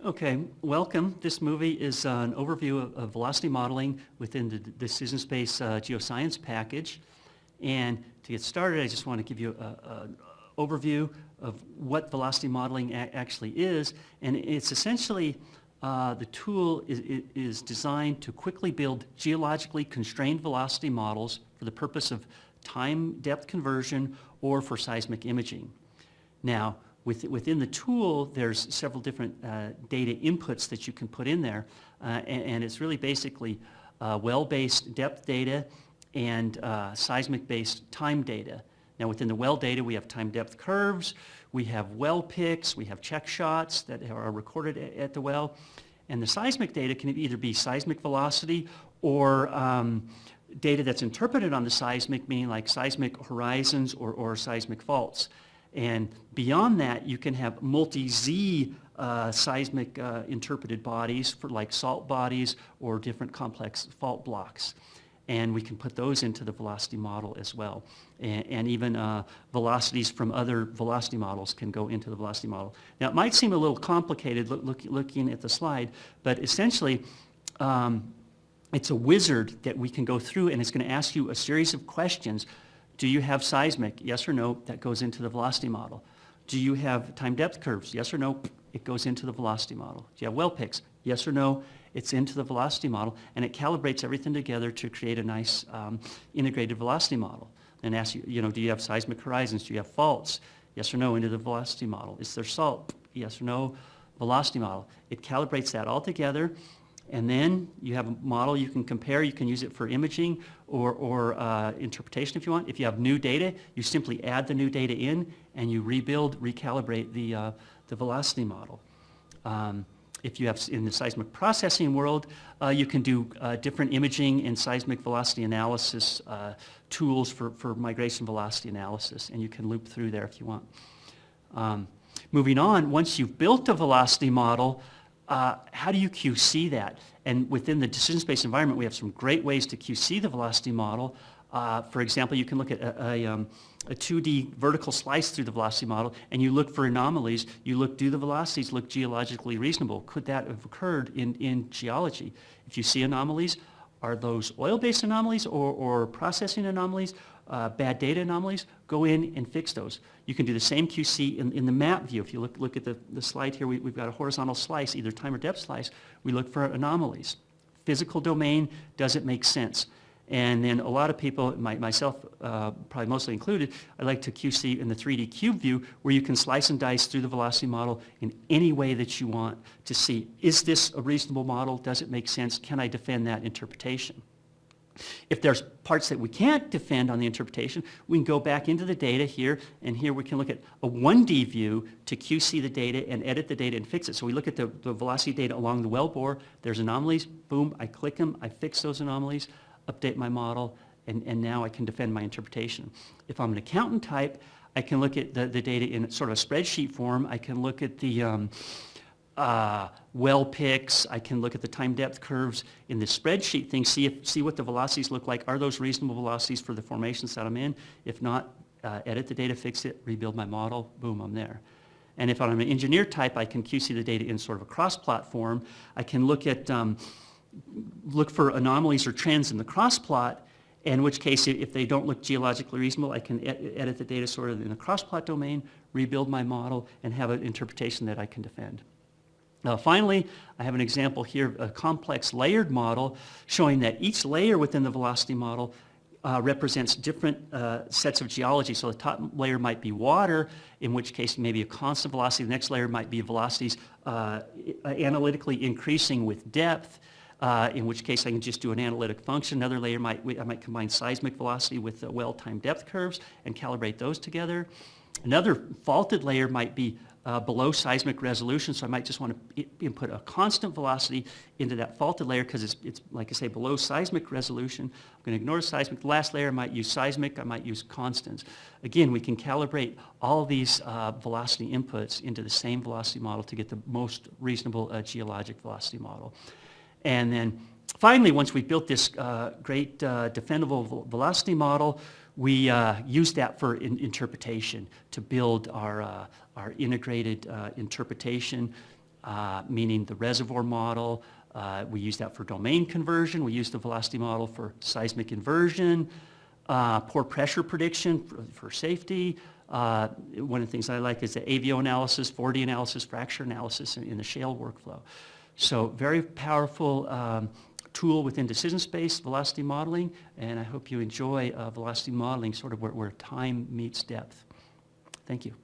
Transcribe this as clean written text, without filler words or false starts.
Okay, welcome. This movie is an overview of velocity modeling within the DecisionSpace Geoscience package. And to get started, I just want to give you an overview of what velocity modeling actually is. And it's essentially the tool is designed to quickly build geologically constrained velocity models for the purpose of time depth conversion or for seismic imaging. Now, within the tool, there's several different data inputs that you can put in there, and it's really basically well-based depth data and seismic-based time data. Now, within the well data, we have time depth curves, we have well picks, we have check shots that are recorded at the well, and the seismic data can either be seismic velocity or data that's interpreted on the seismic, meaning like seismic horizons or seismic faults. And beyond that, you can have multi-Z seismic interpreted bodies for like salt bodies or different complex fault blocks. And we can put those into the velocity model as well. And even velocities from other velocity models can go into the velocity model. Now, it might seem a little complicated looking at the slide, but essentially, it's a wizard that we can go through, and it's going to ask you a series of questions. Do you have seismic? Yes or no? That goes into the velocity model. Do you have time depth curves? Yes or no? It goes into the velocity model. Do you have well picks? Yes or no? It's into the velocity model, and it calibrates everything together to create a nice integrated velocity model. And asks you, do you have seismic horizons? Do you have faults? Yes or no? Into the velocity model. Is there salt? Yes or no? Velocity model. It calibrates that all together. And then you have a model you can compare. You can use it for imaging or interpretation if you want. If you have new data, you simply add the new data in and you recalibrate the velocity model. If you have, in the seismic processing world, you can do different imaging and seismic velocity analysis tools for migration velocity analysis, and you can loop through there if you want. Moving on, once you've built a velocity model, how do you QC that? And within the DecisionSpace environment, we have some great ways to QC the velocity model. For example, you can look at a 2D vertical slice through the velocity model, and you look for anomalies. You look, do the velocities look geologically reasonable? Could that have occurred in geology? If you see anomalies, are those oil-based anomalies or processing anomalies, bad data anomalies? Go in and fix those. You can do the same QC in the map view. If you look at the slide here, we've got a horizontal slice, either time or depth slice. We look for anomalies. Physical domain, does it make sense? And then a lot of people, myself probably mostly included, I like to QC in the 3D cube view where you can slice and dice through the velocity model in any way that you want to see, is this a reasonable model? Does it make sense? Can I defend that interpretation? If there's parts that we can't defend on the interpretation, we can go back into the data here, and here we can look at a 1D view to QC the data and edit the data and fix it. So we look at the velocity data along the wellbore. There's anomalies. Boom, I click them. I fix those anomalies, update my model, and now I can defend my interpretation. If I'm an accountant type, I can look at the data in sort of a spreadsheet form. I can look at the well picks. I can look at the time depth curves in the spreadsheet thing, see what the velocities look like. Are those reasonable velocities for the formations that I'm in? If not, edit the data, fix it, rebuild my model, boom, I'm there. And if I'm an engineer type, I can QC the data in sort of a cross-plot form. I can look for anomalies or trends in the cross-plot, in which case, if they don't look geologically reasonable, I can edit the data sort of in the cross-plot domain, rebuild my model, and have an interpretation that I can defend. Finally, I have an example here, a complex layered model showing that each layer within the velocity model represents different sets of geology. So the top layer might be water, in which case maybe a constant velocity. The next layer might be velocities analytically increasing with depth, in which case I can just do an analytic function. Another layer I might combine seismic velocity with well-timed depth curves and calibrate those together. Another faulted layer might be below seismic resolution, so I might just want to input a constant velocity into that faulted layer because it's, like I say, below seismic resolution. I'm going to ignore seismic. The last layer I might use seismic, I might use constants. Again, we can calibrate all of these velocity inputs into the same velocity model to get the most reasonable geologic velocity model. And then finally, once we've built this great defendable velocity model, we use that for interpretation to build our integrated interpretation meaning the reservoir model. We use that for domain conversion. We use the velocity model for seismic inversion, pore pressure prediction for safety. One of the things I like is the AVO analysis, 4D analysis, fracture analysis in the shale workflow. So very powerful tool within DecisionSpace velocity modeling, and I hope you enjoy velocity modeling, sort of where time meets depth. Thank you.